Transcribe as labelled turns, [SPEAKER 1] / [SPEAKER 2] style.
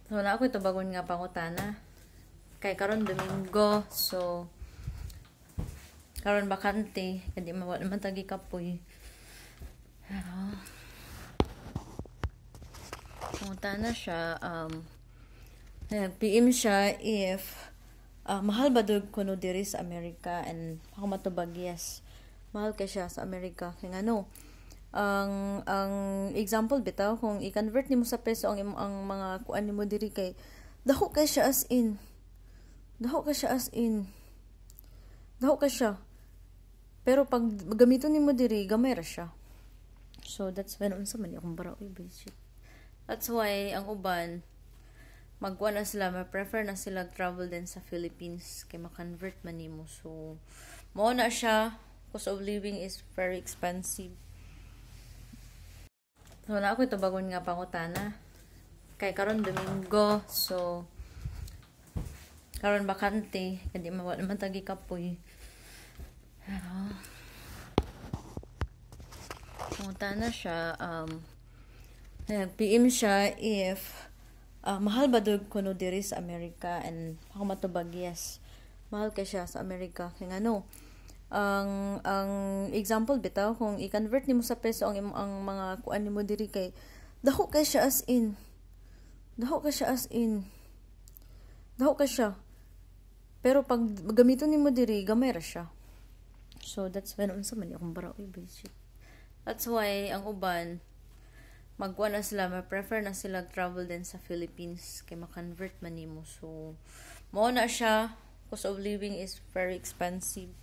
[SPEAKER 1] So na ako ito bagon nga pangutana. Kay karon Domingo, so karon bakante, kadi mawala naman tagi kapoy. Pangutana siya, nag-PM siya if mahal ba dog kuno diri sa Amerika, and ako matubag yes. Mahal kay siya sa Amerika. Kaya ano, ang example bitaw kung i-convert nimo sa peso ang mga kuan nimo diri kay dako kay siya as in. Dako ka siya. Pero pag gamiton nimo diri gamay ra siya. So that's when unsa man akong bara oy bullshit. That's why ang uban magkuha na sila, ma-prefer na sila travel din sa Philippines kay ma-convert man nimo. So mao na siya, cost of living is very expensive. So na ako ito bagon nga pangutana. Kay karon Domingo, so karon bakante, kadi mawala naman tagi kapoy. Pangutana siya, nag-PM siya if mahal ba dog kuno diri sa Amerika, and ako matubag yes. Mahal kay siya sa Amerika. Kaya ano, ang example bitaw kung i-convert nimo sa peso ang mga kuan nimo diri kay dako kay siya as in. Dako ka siya. Pero pag gamiton nimo diri gamay ra siya. So that's when unsa man akong bara oy bullshit. That's why ang uban magkuha na sila, ma-prefer na sila travel din sa Philippines kay ma-convert man nimo. So mao na siya, cost of living is very expensive.